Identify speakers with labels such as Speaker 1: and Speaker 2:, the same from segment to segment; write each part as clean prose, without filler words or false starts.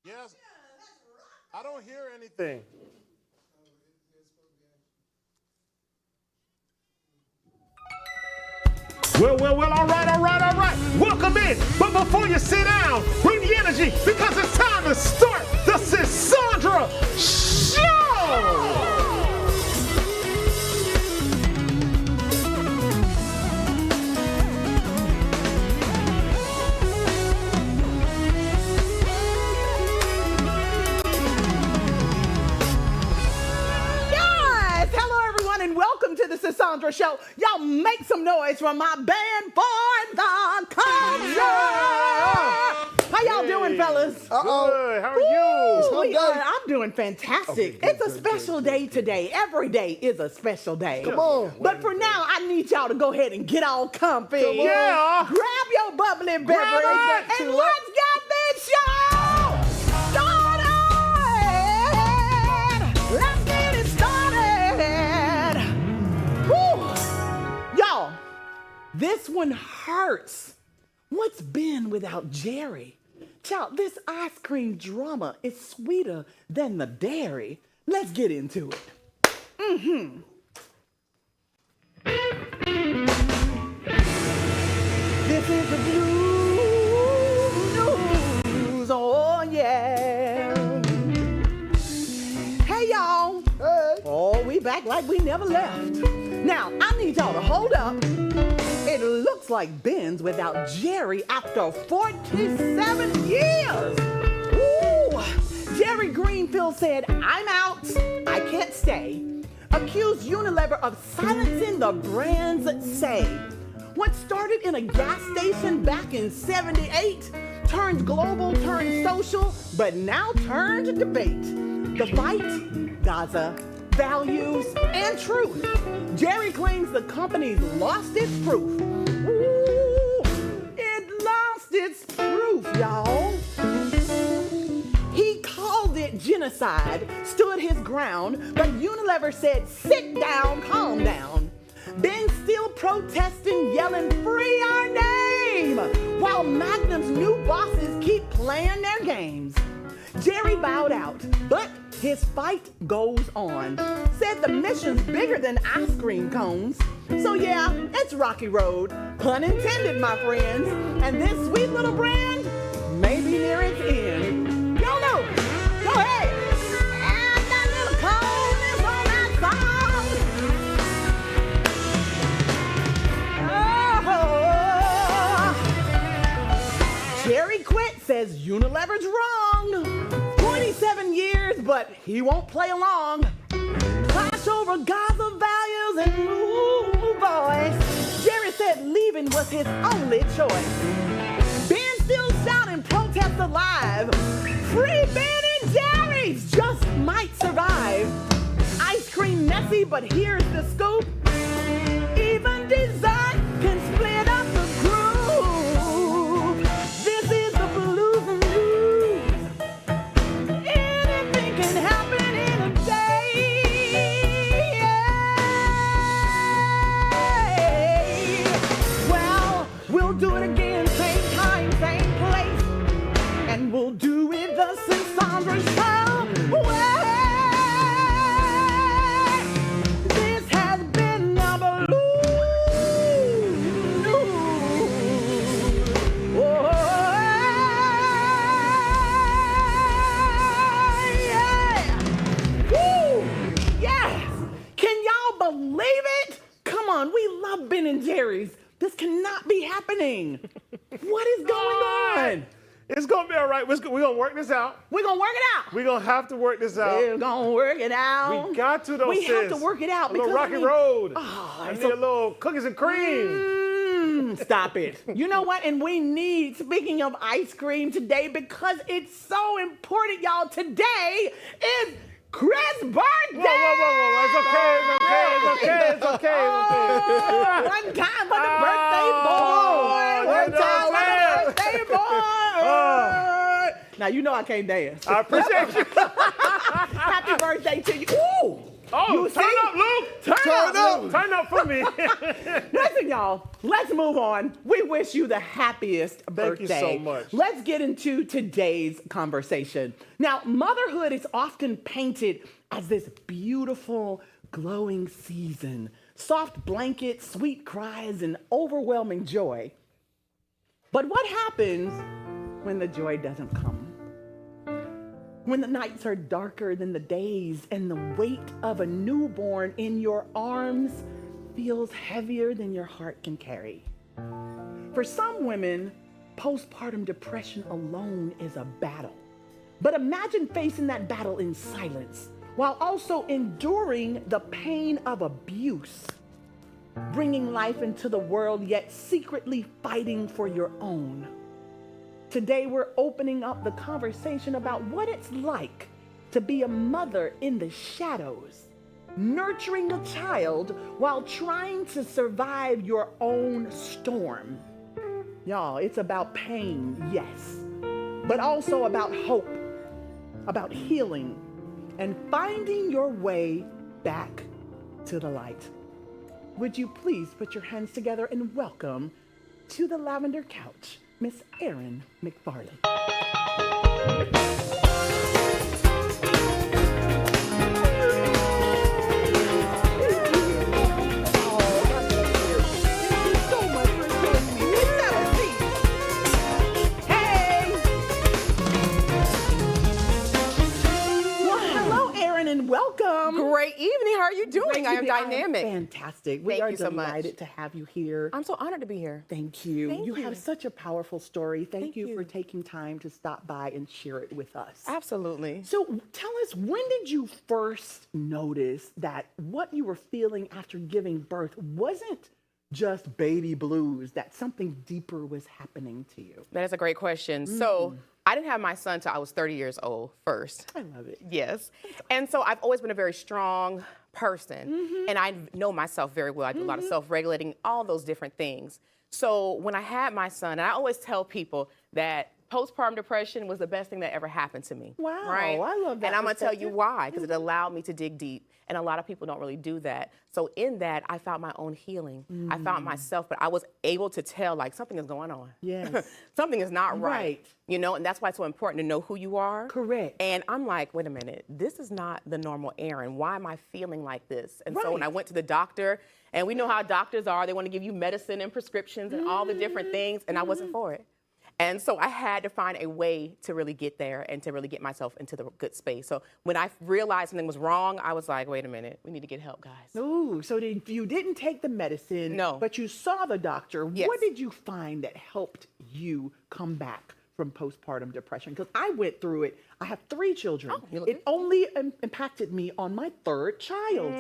Speaker 1: Yes. I don't hear anything. Well, all right. Welcome in. But before you sit down, bring the energy because it's time to start the Sandra Show!
Speaker 2: Welcome to the Sandra Show. Y'all make some noise from my band for the culture. How y'all doing, fellas?
Speaker 1: Good. How are you?
Speaker 2: I'm doing fantastic.
Speaker 1: Okay,
Speaker 2: it's a special day today. Every day is a special day.
Speaker 1: Come on.
Speaker 2: But for now, I need y'all to go ahead and get all comfy.
Speaker 1: Yeah.
Speaker 2: Grab your bubbly beverage and let's get this show started. Let's get it started. Y'all, this one hurts. What's Ben without Jerry? Child, this ice cream drama is sweeter than the dairy. Let's get into it. This is the blues, oh yeah. Hey y'all.
Speaker 3: Hey.
Speaker 2: Oh, we back like we never left. Now, I need y'all to hold up. It looks like Ben's without Jerry after 47 years. Ooh. Jerry Greenfield said, "I'm out, I can't stay." Accused Unilever of silencing the brand's say. What started in a gas station back in '78 turned global, turned social, but now turned debate. The fight, Gaza, values, and truth. Jerry claims the company's lost its proof. Ooh, it lost its proof, y'all. He called it genocide, stood his ground, but Unilever said, "Sit down, calm down." Ben's still protesting, yelling, "Free our name!" while Magnum's new bosses keep playing their games. Jerry bowed out, but his fight goes on. Said the mission's bigger than ice cream cones. So yeah, it's rocky road. Pun intended, my friends. And this sweet little brand may be near its end. Y'all know. Go ahead. Add that little coldness on that song. Oh. Jerry quit, says Unilever's wrong. 27 years, but he won't play along. Clash over Gaza values and ooh, boys. Jerry said leaving was his only choice. Ben still shouting, "Protest alive." Free Ben and Jerry's just might survive. Ice cream messy, but here's the scoop. Even dessert can split up the groove. This is the blues and blues. Anything can happen in a day. Well, we'll do it again, same time, same place. And we'll do it the Sandra Show way. This has been the blues. Oh, yeah. Woo. Yes. Can y'all believe it? Come on, we love Ben and Jerry's. This cannot be happening. What is going on?
Speaker 1: It's going to be all right. We're going to work this out.
Speaker 2: We're going to work it out.
Speaker 1: We're going to have to work this out.
Speaker 2: We're going to work it out.
Speaker 1: We got to, though,
Speaker 2: We
Speaker 1: sis.
Speaker 2: have to work it out.
Speaker 1: A little
Speaker 2: because,
Speaker 1: rocky road.
Speaker 2: I
Speaker 1: I need a little cookies and cream.
Speaker 2: Stop it. You know what? And we need, speaking of ice cream today, because it's so important, y'all, today is Chris' birthday.
Speaker 1: Whoa. It's okay.
Speaker 2: One time for the birthday boy. One time for the birthday boy. Now, you know I can't dance.
Speaker 1: I appreciate you.
Speaker 2: Happy birthday to you. Ooh.
Speaker 1: Oh,
Speaker 2: You
Speaker 1: turn
Speaker 2: see?
Speaker 1: up, Luke.
Speaker 2: Turn up.
Speaker 1: Luke. Turn up for me.
Speaker 2: Listen, y'all, let's move on. We wish you the happiest birthday.
Speaker 1: Thank you so much.
Speaker 2: Let's get into today's conversation. Now, motherhood is often painted as this beautiful, glowing season. Soft blankets, sweet cries, and overwhelming joy. But what happens when the joy doesn't come? When the nights are darker than the days and the weight of a newborn in your arms feels heavier than your heart can carry. For some women, postpartum depression alone is a battle. But imagine facing that battle in silence while also enduring the pain of abuse, bringing life into the world yet secretly fighting for your own. Today, we're opening up the conversation about what it's like to be a mother in the shadows, nurturing a child while trying to survive your own storm. Y'all, it's about pain, yes, but also about hope, about healing, and finding your way back to the light. Would you please put your hands together and welcome to the lavender couch, Miss Erin McFarley. Welcome.
Speaker 3: Great evening. How are you doing? I am
Speaker 2: evening.
Speaker 3: dynamic.
Speaker 2: Fantastic. We
Speaker 3: Thank
Speaker 2: are
Speaker 3: you so
Speaker 2: delighted
Speaker 3: much.
Speaker 2: to have you here.
Speaker 3: I'm so honored to be here.
Speaker 2: Thank you.
Speaker 3: Thank
Speaker 2: you
Speaker 3: you.
Speaker 2: have such a powerful story. Thank you for
Speaker 3: you.
Speaker 2: taking time to stop by and share it with us.
Speaker 3: Absolutely.
Speaker 2: So tell us, when did you first notice that what you were feeling after giving birth wasn't just baby blues, that something deeper was happening to you?
Speaker 3: That is a great question. So I didn't have my son till I was 30 years old first.
Speaker 2: I love it.
Speaker 3: Yes. And so I've always been a very strong person. And I know myself very well. I do a lot of self-regulating, all those different things. So when I had my son, and I always tell people that postpartum depression was the best thing that ever happened to me.
Speaker 2: Wow,
Speaker 3: right?
Speaker 2: I love that
Speaker 3: And I'm going to tell you
Speaker 2: perspective.
Speaker 3: why, because it allowed me to dig deep. And a lot of people don't really do that. So in that, I found my own healing. I found myself, but I was able to tell, like, something is going on.
Speaker 2: Yes.
Speaker 3: Something is not right.
Speaker 2: Right.
Speaker 3: You know, and that's why it's so important to know who you are.
Speaker 2: Correct.
Speaker 3: And I'm like, wait a minute, this is not the normal Erin. Why am I feeling like this? And so when I
Speaker 2: Right.
Speaker 3: went to the doctor, and we know how doctors are, they want to give you medicine and prescriptions and all the different things, and I wasn't for it. And so I had to find a way to really get there and to really get myself into the good space. So when I realized something was wrong, I was like, wait a minute, we need to get help, guys.
Speaker 2: Ooh, so you didn't take the medicine,
Speaker 3: No.
Speaker 2: but you saw the doctor.
Speaker 3: Yes.
Speaker 2: What did you find that helped you come back from postpartum depression? Because I went through it. I have 3 children.
Speaker 3: Oh, you look
Speaker 2: It
Speaker 3: good.
Speaker 2: only impacted me on my 3rd child.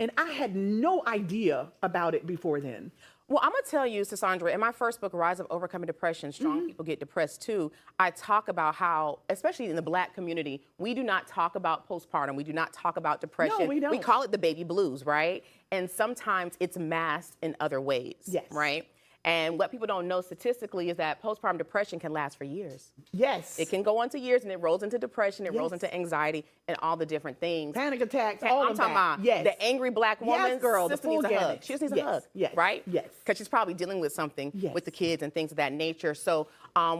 Speaker 2: And I had no idea about it before then.
Speaker 3: Well, I'm going to tell you, Cassandra, in my first book, Rise of Overcoming Depression, Strong People Get Depressed Too, I talk about how, especially in the Black community, we do not talk about postpartum. We do not talk about depression.
Speaker 2: No, we don't.
Speaker 3: We call it the baby blues, right? And sometimes it's masked in other ways,
Speaker 2: Yes.
Speaker 3: right? And what people don't know statistically is that postpartum depression can last for years.
Speaker 2: Yes.
Speaker 3: It can go on to years, and it rolls into depression, it rolls
Speaker 2: Yes.
Speaker 3: into anxiety, and all the different things.
Speaker 2: Panic attacks,
Speaker 3: And
Speaker 2: all
Speaker 3: I'm
Speaker 2: of
Speaker 3: talking
Speaker 2: that.
Speaker 3: about
Speaker 2: Yes.
Speaker 3: the angry Black woman.
Speaker 2: Yes, girl, the
Speaker 3: sister
Speaker 2: full
Speaker 3: needs a hug.
Speaker 2: gamut.
Speaker 3: She just needs
Speaker 2: Yes,
Speaker 3: a hug,
Speaker 2: yes,
Speaker 3: right?
Speaker 2: yes.
Speaker 3: Because she's probably dealing with something
Speaker 2: Yes.
Speaker 3: with the kids and things of that nature. So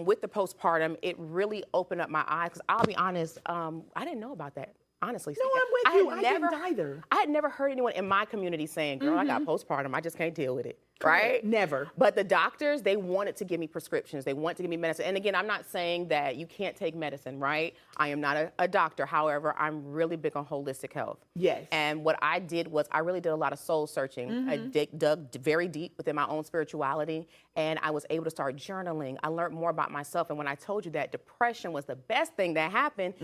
Speaker 3: with the postpartum, it really opened up my eyes. Because I'll be honest, I didn't know about that. Honestly,
Speaker 2: No,
Speaker 3: speaking.
Speaker 2: I'm with
Speaker 3: had
Speaker 2: you. I didn't either.
Speaker 3: I had never heard anyone in my community saying, "Girl, I got postpartum. I just can't deal with it." Right?
Speaker 2: Never.
Speaker 3: But the doctors, they wanted to give me prescriptions. They want to give me medicine. And again, I'm not saying that you can't take medicine, right? I am not a doctor. However, I'm really big on holistic health.
Speaker 2: Yes.
Speaker 3: And what I did was I really did a lot of soul searching. I dug very deep within my own spirituality, and I was able to start journaling. I learned more about myself. And when I told you that depression was the best thing that happened,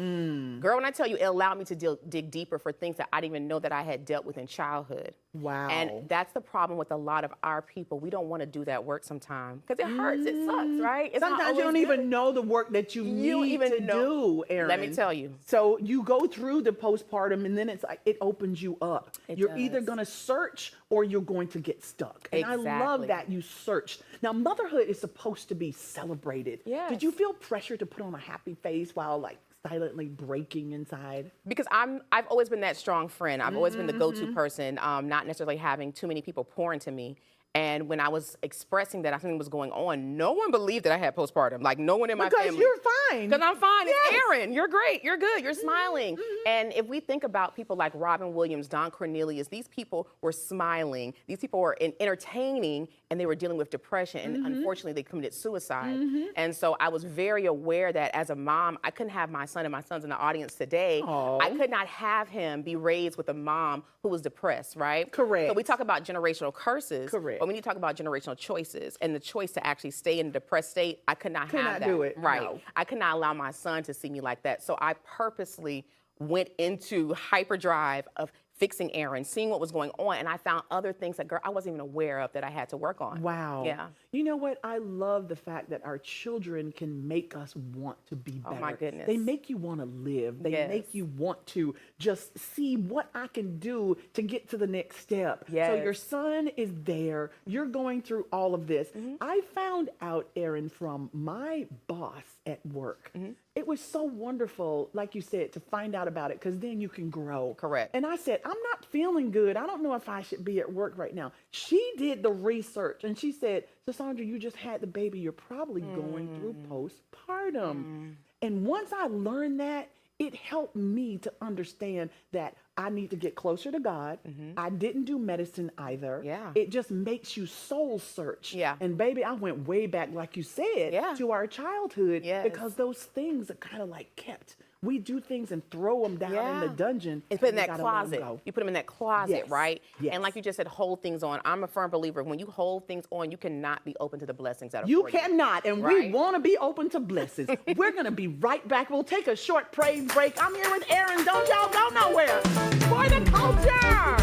Speaker 3: girl, when I tell you, it allowed me to dig deeper for things that I didn't even know that I had dealt with in childhood.
Speaker 2: Wow.
Speaker 3: And that's the problem with a lot of our people. We don't want to do that work sometimes because it hurts. It sucks, right? It's not
Speaker 2: Sometimes you don't
Speaker 3: always
Speaker 2: even
Speaker 3: good.
Speaker 2: know the work that you
Speaker 3: don't
Speaker 2: need
Speaker 3: even
Speaker 2: to
Speaker 3: know.
Speaker 2: do, Erin.
Speaker 3: Let me tell you.
Speaker 2: So you go through the postpartum, and then it's like it opens you up.
Speaker 3: It
Speaker 2: You're either
Speaker 3: does.
Speaker 2: going to search or you're going to get stuck. And I love
Speaker 3: Exactly.
Speaker 2: that you searched. Now, motherhood is supposed to be celebrated.
Speaker 3: Yes.
Speaker 2: Did you feel pressure to put on a happy face while like silently breaking inside?
Speaker 3: Because I've always been that strong friend. I've always been the go-to person, not necessarily having too many people pour into me. And when I was expressing that something was going on, no one believed that I had postpartum. Like, no one in my family.
Speaker 2: Because you're fine.
Speaker 3: Because I'm fine.
Speaker 2: Yes.
Speaker 3: It's Erin. You're great. You're good. You're smiling. And if we think about people like Robin Williams, Don Cornelius, these people were smiling. These people were entertaining, and they were dealing with depression. And unfortunately, they committed suicide. And so I was very aware that as a mom, I couldn't have my son, and my son's in the audience today. I could not have him be raised with a mom who was depressed, right?
Speaker 2: Correct.
Speaker 3: So we talk about generational curses.
Speaker 2: Correct.
Speaker 3: But we need to talk about generational choices, and the choice to actually stay in a depressed state. I could not have that.
Speaker 2: do it.
Speaker 3: Right.
Speaker 2: No.
Speaker 3: I could not allow my son to see me like that. So I purposely went into hyperdrive of fixing Erin, seeing what was going on, and I found other things that, girl, I wasn't even aware of that I had to work on.
Speaker 2: Wow.
Speaker 3: Yeah.
Speaker 2: You know what? I love the fact that our children can make us want to be better.
Speaker 3: Oh, my goodness.
Speaker 2: They make you want to live. They
Speaker 3: Yes.
Speaker 2: make you want to just see what I can do to get to the next step. So
Speaker 3: Yes.
Speaker 2: your son is there. You're going through all of this. I found out, Erin, from my boss at work. It was so wonderful, like you said, to find out about it, because then you can grow.
Speaker 3: Correct.
Speaker 2: And I said, I'm not feeling good. I don't know if I should be at work right now. She did the research, and she said, Sandra, you just had the baby. You're probably going through postpartum. And once I learned that, it helped me to understand that I need to get closer to God. I didn't do medicine either.
Speaker 3: Yeah.
Speaker 2: It just makes you soul search.
Speaker 3: Yeah.
Speaker 2: And baby, I went way back, like you said,
Speaker 3: Yeah.
Speaker 2: to our childhood,
Speaker 3: Yes.
Speaker 2: because those things are kind of like kept. We do things and throw them down in the dungeon.
Speaker 3: It's put in
Speaker 2: and we
Speaker 3: that
Speaker 2: gotta let 'em
Speaker 3: closet.
Speaker 2: go.
Speaker 3: You put them in that closet,
Speaker 2: Yes.
Speaker 3: right?
Speaker 2: Yes.
Speaker 3: And like you just said, hold things on. I'm a firm believer. When you hold things on, you cannot be open to the blessings that are
Speaker 2: You
Speaker 3: for
Speaker 2: cannot, and we
Speaker 3: Right.
Speaker 2: want to be open to blessings. We're going to be right back. We'll take a short praise break. I'm here with Erin. Don't y'all go nowhere. For the culture.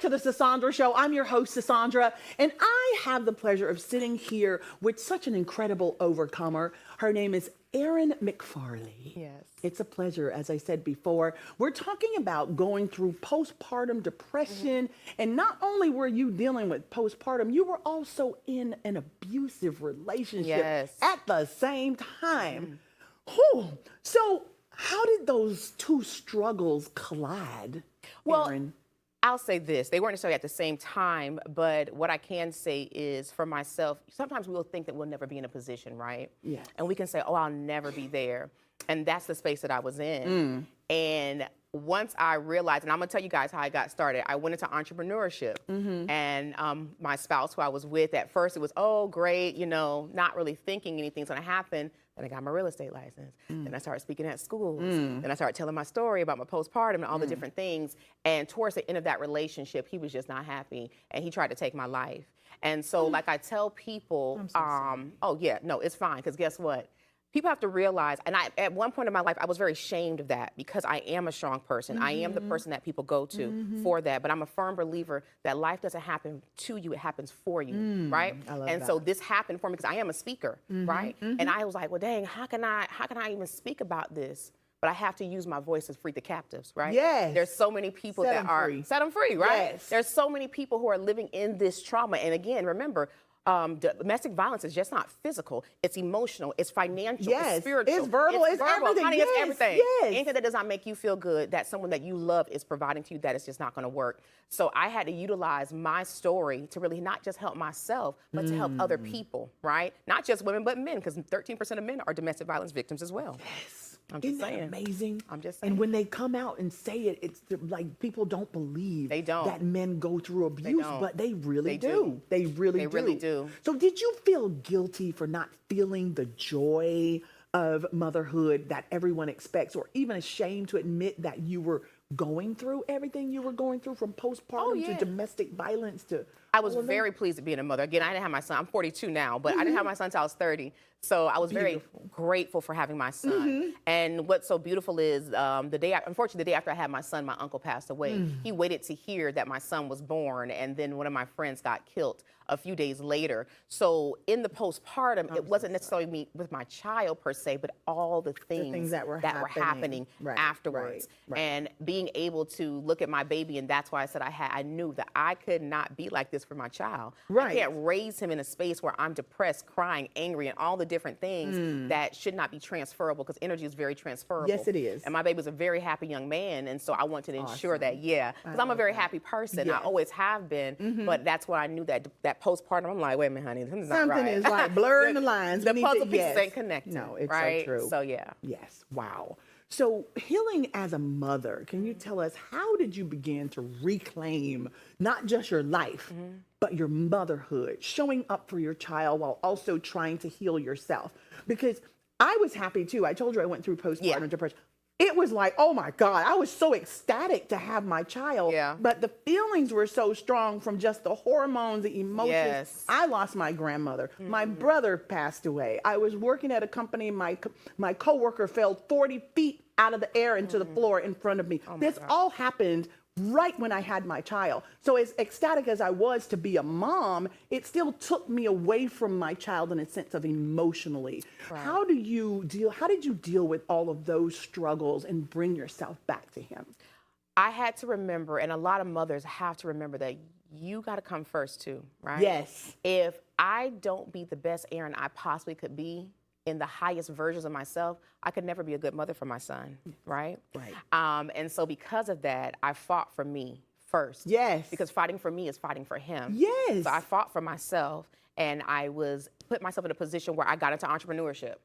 Speaker 2: To the Sandra Show. I'm your host, Sandra, and I have the pleasure of sitting here with such an incredible overcomer. Her name is Erin McFarley.
Speaker 3: Yes.
Speaker 2: It's a pleasure, as I said before. We're talking about going through postpartum depression, and not only were you dealing with postpartum, you were also in an abusive relationship
Speaker 3: Yes.
Speaker 2: at the same time. Whew. So how did those two struggles collide,
Speaker 3: Well,
Speaker 2: Erin?
Speaker 3: I'll say this. They weren't necessarily at the same time, but what I can say is for myself, sometimes we'll think that we'll never be in a position, right?
Speaker 2: Yes.
Speaker 3: And we can say, oh, I'll never be there. And that's the space that I was in. And once I realized, and I'm gonna tell you guys how I got started. I went into entrepreneurship, and my spouse, who I was with at first, it was, oh great, you know, not really thinking anything's gonna happen. Then I got my real estate license. Then I started speaking at schools. Then I started telling my story about my postpartum and all the different things. And towards the end of that relationship, he was just not happy, and he tried to take my life. And so, like I tell people, oh yeah, no, it's fine, because guess what? People have to realize, and at one point in my life, I was very ashamed of that, because I am a strong person. I am the person that people go to for that. But I'm a firm believer that life doesn't happen to you, it happens for you, right?
Speaker 2: I love
Speaker 3: and
Speaker 2: that.
Speaker 3: so this happened for me because I am a speaker, right? And I was like, well, dang, how can I even speak about this? But I have to use my voice to free the captives, right?
Speaker 2: Yes.
Speaker 3: There's so many people
Speaker 2: Set
Speaker 3: that
Speaker 2: 'em
Speaker 3: are
Speaker 2: free.
Speaker 3: set them free, right?
Speaker 2: Yes.
Speaker 3: There's so many people who are living in this trauma. And again, remember, domestic violence is just not physical. It's emotional. It's financial.
Speaker 2: Yes.
Speaker 3: It's spiritual.
Speaker 2: It's verbal. It's everything.
Speaker 3: Honey,
Speaker 2: Yes.
Speaker 3: it's everything.
Speaker 2: Yes.
Speaker 3: Anything that does not make you feel good, that someone that you love is providing to you, that is just not going to work. So I had to utilize my story to really not just help myself, but to help other people, right? Not just women, but men, because 13% of men are domestic violence victims as well.
Speaker 2: Yes.
Speaker 3: I'm just
Speaker 2: Isn't that
Speaker 3: saying.
Speaker 2: amazing?
Speaker 3: I'm just saying.
Speaker 2: And when they come out and say it, it's like people don't believe
Speaker 3: They don't.
Speaker 2: that men go through abuse,
Speaker 3: don't.
Speaker 2: but they really
Speaker 3: They
Speaker 2: do.
Speaker 3: do.
Speaker 2: They really
Speaker 3: do.
Speaker 2: So did you feel guilty for not feeling the joy of motherhood that everyone expects, or even ashamed to admit that you were going through everything you were going through, from postpartum to domestic violence to
Speaker 3: I was very pleased to be a mother. Again, I didn't have my son. I'm 42 now, but I didn't have my son until I was 30. So I was very grateful for having my son. And what's so beautiful is unfortunately, the day after I had my son, my uncle passed away. He waited to hear that my son was born, and then one of my friends got killed a few days later. So in the postpartum, it wasn't necessarily me with my child per se, but all the things
Speaker 2: that were
Speaker 3: happening
Speaker 2: Right,
Speaker 3: afterwards.
Speaker 2: right.
Speaker 3: And being able to look at my baby, and that's why I said I knew that I could not be like this for my child.
Speaker 2: Right.
Speaker 3: I can't raise him in a space where I'm depressed, crying, angry, and all the different things that should not be transferable, because energy is very transferable.
Speaker 2: Yes, it is.
Speaker 3: And my baby was a very happy young man, and so I wanted to ensure that, because I'm a very happy person. I always have been, but that's why I knew that postpartum, I'm like, wait a minute, honey, this is not right.
Speaker 2: something is like blurring the lines.
Speaker 3: The
Speaker 2: We need
Speaker 3: puzzle
Speaker 2: to-
Speaker 3: pieces
Speaker 2: yes.
Speaker 3: ain't connected.
Speaker 2: No, it's
Speaker 3: right?
Speaker 2: so true.
Speaker 3: So yeah.
Speaker 2: Yes. Wow. So healing as a mother, can you tell us, how did you begin to reclaim not just your life, but your motherhood, showing up for your child while also trying to heal yourself? Because I was happy too. I told you I went through postpartum depression. It was like, oh my God, I was so ecstatic to have my child.
Speaker 3: Yeah.
Speaker 2: But the feelings were so strong from just the hormones, the emotions.
Speaker 3: Yes.
Speaker 2: I lost my grandmother. My brother passed away. I was working at a company. My coworker fell 40 feet out of the air into the floor in front of me. This all happened right when I had my child. So as ecstatic as I was to be a mom, it still took me away from my child in a sense of emotionally.
Speaker 3: Right.
Speaker 2: How did you deal with all of those struggles and bring yourself back to him?
Speaker 3: I had to remember, and a lot of mothers have to remember, that you got to come first too, right?
Speaker 2: Yes.
Speaker 3: If I don't be the best Erin I possibly could be in the highest versions of myself, I could never be a good mother for my son, right?
Speaker 2: Right.
Speaker 3: And so because of that, I fought for me first.
Speaker 2: Yes.
Speaker 3: Because fighting for me is fighting for him.
Speaker 2: Yes.
Speaker 3: So I fought for myself, and I put myself in a position where I got into entrepreneurship.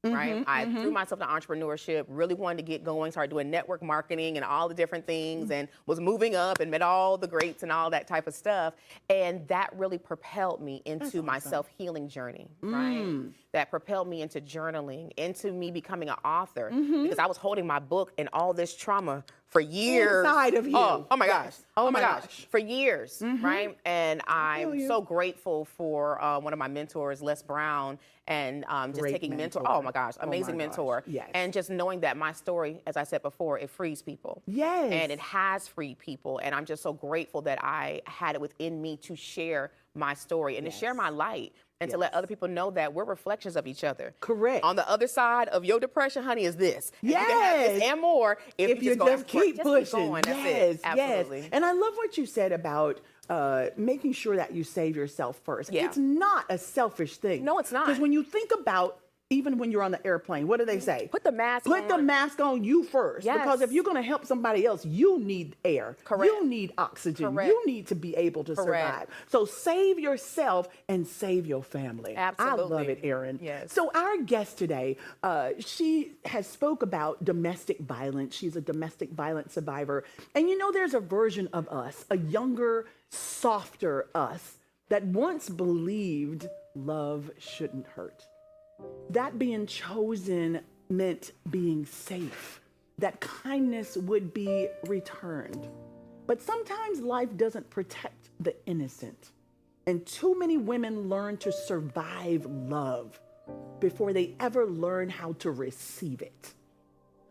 Speaker 3: Right? I threw myself into entrepreneurship, really wanted to get going, started doing network marketing and all the different things, and was moving up and met all the greats and all that type of stuff. And that really propelled me into my self-healing journey, right? That propelled me into journaling, into me becoming an author, because I was holding my book and all this trauma for years.
Speaker 2: Inside of you.
Speaker 3: Oh my gosh.
Speaker 2: Yes.
Speaker 3: Oh my gosh. For years, right? And I'm so grateful for one of my mentors, Les Brown, and just
Speaker 2: Great
Speaker 3: taking
Speaker 2: mentor.
Speaker 3: Oh my gosh,
Speaker 2: Oh my
Speaker 3: amazing
Speaker 2: gosh.
Speaker 3: mentor.
Speaker 2: Yes.
Speaker 3: And just knowing that my story, as I said before, it frees people.
Speaker 2: Yes.
Speaker 3: And it has freed people. And I'm just so grateful that I had it within me to share my story and to share my light. And to let other people know that we're reflections of each other.
Speaker 2: Correct.
Speaker 3: On the other side of your depression, honey, is this. And
Speaker 2: Yes.
Speaker 3: you can have this and more if
Speaker 2: you
Speaker 3: go
Speaker 2: just
Speaker 3: after it.
Speaker 2: keep pushing.
Speaker 3: going. That's
Speaker 2: Yes,
Speaker 3: it. Absolutely.
Speaker 2: yes. And I love what you said about making sure that you save yourself first.
Speaker 3: Yeah.
Speaker 2: It's not a selfish thing.
Speaker 3: No, it's not.
Speaker 2: Because when you think about Even when you're on the airplane, what do they say?
Speaker 3: Put the mask on.
Speaker 2: Put the mask on you first.
Speaker 3: Yes.
Speaker 2: Because if you're going to help somebody else, you need air.
Speaker 3: Correct.
Speaker 2: You need oxygen.
Speaker 3: Correct.
Speaker 2: You need to be able to survive. So save yourself and save your family.
Speaker 3: Absolutely.
Speaker 2: I love it, Erin.
Speaker 3: Yes.
Speaker 2: So our guest today, she has spoke about domestic violence. She's a domestic violence survivor. And you know, there's a version of us, a younger, softer us, that once believed love shouldn't hurt. That being chosen meant being safe, that kindness would be returned. But sometimes life doesn't protect the innocent. And too many women learn to survive love before they ever learn how to receive it.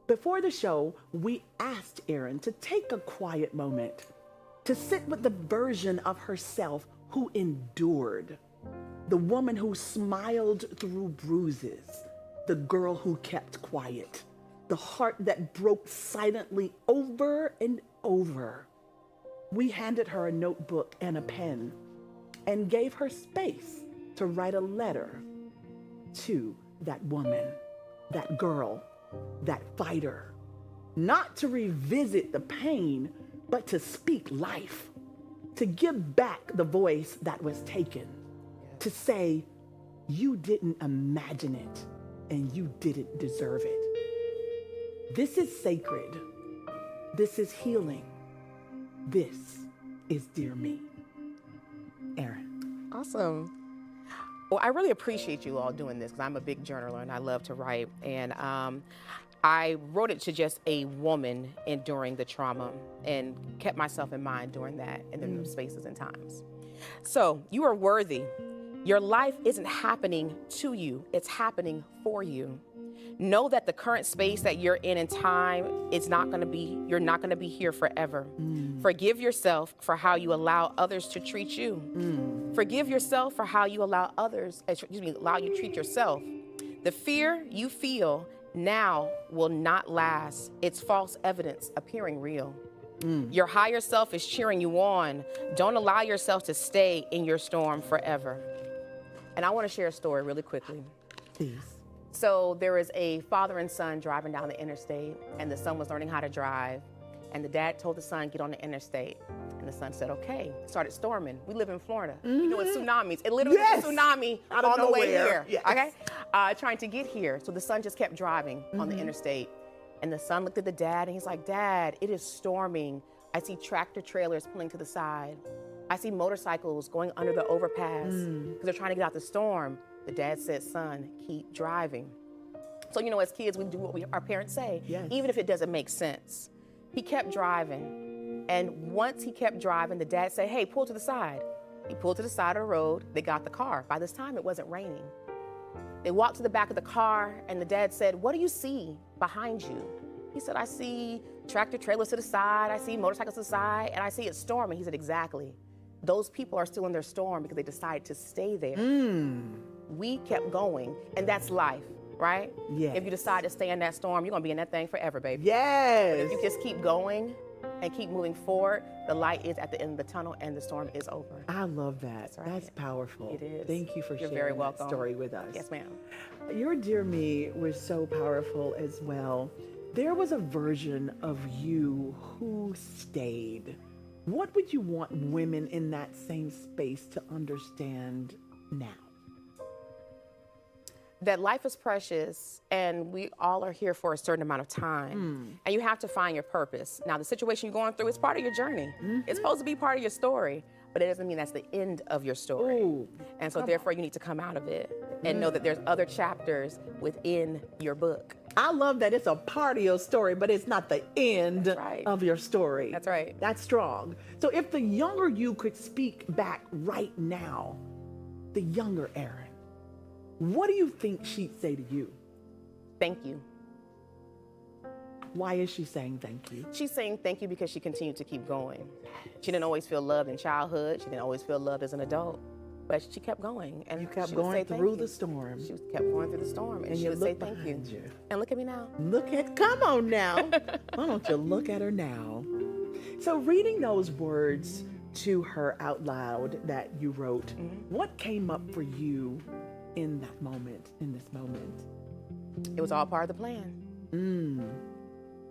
Speaker 2: Before the show, we asked Erin to take a quiet moment to sit with the version of herself who endured. The woman who smiled through bruises, the girl who kept quiet, the heart that broke silently over and over. We handed her a notebook and a pen and gave her space to write a letter to that woman, that girl, that fighter. Not to revisit the pain, but to speak life, to give back the voice that was taken. To say, you didn't imagine it and you didn't deserve it. This is sacred. This is healing. This is Dear Me. Erin.
Speaker 3: Awesome. Well, I really appreciate you all doing this because I'm a big journaler and I love to write. And I wrote it to just a woman enduring the trauma and kept myself in mind during that and in those spaces and times. So, you are worthy. Your life isn't happening to you, it's happening for you. Know that the current space that you're in time, you're not gonna be here forever. Forgive yourself for how you allow others to treat you. Forgive yourself for how you allow allow you to treat yourself. The fear you feel now will not last. It's false evidence appearing real. Your higher self is cheering you on. Don't allow yourself to stay in your storm forever. And I want to share a story really quickly.
Speaker 2: Please.
Speaker 3: So there was a father and son driving down the interstate, and the son was learning how to drive. And the dad told the son, get on the interstate. And the son said, okay. It started storming. We live in Florida. You know what tsunamis. It literally was a tsunami
Speaker 2: Out of
Speaker 3: on the way
Speaker 2: nowhere.
Speaker 3: here.
Speaker 2: Yes.
Speaker 3: Okay? Trying to get here. So the son just kept driving on the interstate. And the son looked at the dad and he's like, Dad, it is storming. I see tractor trailers pulling to the side. I see motorcycles going under the overpass because they're trying to get out the storm. The dad said, son, keep driving. So, you know, as kids, we do what our parents say, even if it doesn't make sense. He kept driving. And once he kept driving, the dad said, hey, pull to the side. He pulled to the side of the road. They got the car. By this time, it wasn't raining. They walked to the back of the car, and the dad said, what do you see behind you? He said, I see tractor trailers to the side. I see motorcycles to the side, and I see it storming. He said, exactly. Those people are still in their storm because they decided to stay there. We kept going, and that's life, right?
Speaker 2: Yes.
Speaker 3: If you decide to stay in that storm, you're gonna be in that thing forever, baby.
Speaker 2: Yes.
Speaker 3: But if you just keep going and keep moving forward, the light is at the end of the tunnel and the storm is over.
Speaker 2: I love that.
Speaker 3: That's right.
Speaker 2: That's powerful.
Speaker 3: It is.
Speaker 2: Thank you for
Speaker 3: You're
Speaker 2: sharing
Speaker 3: very
Speaker 2: that
Speaker 3: welcome.
Speaker 2: story with us.
Speaker 3: Yes, ma'am.
Speaker 2: Your Dear Me was so powerful as well. There was a version of you who stayed. What would you want women in that same space to understand now?
Speaker 3: That life is precious and we all are here for a certain amount of time. And you have to find your purpose. Now, the situation you're going through is part of your journey. It's supposed to be part of your story, but it doesn't mean that's the end of your story.
Speaker 2: Ooh,
Speaker 3: and so therefore you need to come out of it and know that there's other chapters within your book.
Speaker 2: I love that it's a part of your story, but it's not the end
Speaker 3: right.
Speaker 2: of your story.
Speaker 3: That's right.
Speaker 2: That's strong. So if the younger you could speak back right now, the younger Erin, what do you think she'd say to you?
Speaker 3: Thank you.
Speaker 2: Why is she saying thank you?
Speaker 3: She's saying thank you because she continued to keep going. She didn't always feel loved in childhood. She didn't always feel loved as an adult. But she kept going. And
Speaker 2: You kept
Speaker 3: she would
Speaker 2: going
Speaker 3: say thank
Speaker 2: through
Speaker 3: you.
Speaker 2: the storm.
Speaker 3: She kept going through the storm. And she
Speaker 2: you
Speaker 3: would say
Speaker 2: look
Speaker 3: thank you.
Speaker 2: behind you.
Speaker 3: And look at me now.
Speaker 2: Come on now. Why don't you look at her now? So reading those words to her out loud that you wrote, what came up for you in that moment, in this moment?
Speaker 3: It was all part of the plan.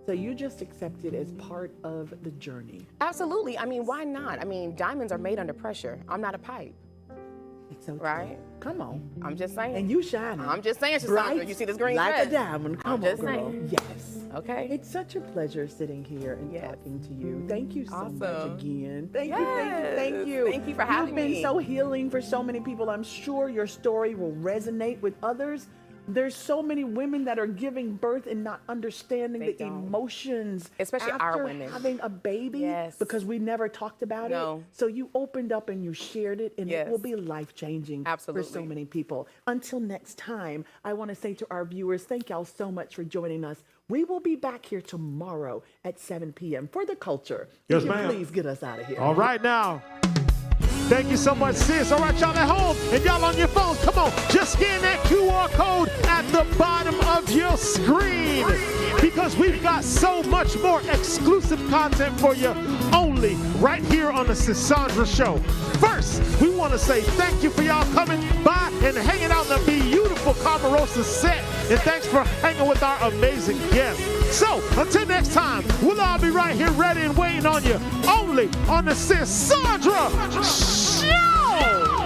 Speaker 2: So you just accept it as part of the journey.
Speaker 3: Absolutely. I mean, why not? I mean, diamonds are made under pressure. I'm not a pipe.
Speaker 2: It's so
Speaker 3: Right?
Speaker 2: true. Come on.
Speaker 3: I'm just saying.
Speaker 2: And you shining.
Speaker 3: I'm just saying, Cassandra.
Speaker 2: Bright
Speaker 3: You see this green
Speaker 2: like
Speaker 3: dress?
Speaker 2: a diamond. Come
Speaker 3: I'm
Speaker 2: on,
Speaker 3: just
Speaker 2: girl.
Speaker 3: saying.
Speaker 2: Yes.
Speaker 3: Okay.
Speaker 2: It's such a pleasure sitting here and
Speaker 3: Yes.
Speaker 2: talking to you. Thank you so much
Speaker 3: Awesome.
Speaker 2: again. Thank you,
Speaker 3: Yes.
Speaker 2: thank you.
Speaker 3: Thank you for having
Speaker 2: You've
Speaker 3: me.
Speaker 2: been so healing for so many people. I'm sure your story will resonate with others. There's so many women that are giving birth and not understanding
Speaker 3: They
Speaker 2: the
Speaker 3: don't.
Speaker 2: emotions,
Speaker 3: Especially our
Speaker 2: after
Speaker 3: women.
Speaker 2: having a baby,
Speaker 3: Yes.
Speaker 2: because we never talked about
Speaker 3: No.
Speaker 2: it. So you opened up and you shared it, and
Speaker 3: Yes.
Speaker 2: it will be life-changing for so
Speaker 3: Absolutely.
Speaker 2: many people. Until next time, I want to say to our viewers, thank y'all so much for joining us. We will be back here tomorrow at 7 p.m. for The Culture.
Speaker 1: Yes,
Speaker 2: You can
Speaker 1: ma'am.
Speaker 2: Please get us out of here.
Speaker 1: All right now. Thank you so much, sis. All right, y'all at home and y'all on your phones, come on, just scan that QR code at the bottom of your screen, because we've got so much more exclusive content for you only right here on the Cassandra Show. First, we want to say thank you for y'all coming by and hanging out in the beautiful Carmarosa set. And thanks for hanging with our amazing guests. So, until next time, we'll all be right here ready and waiting on you only on the Cassandra Show!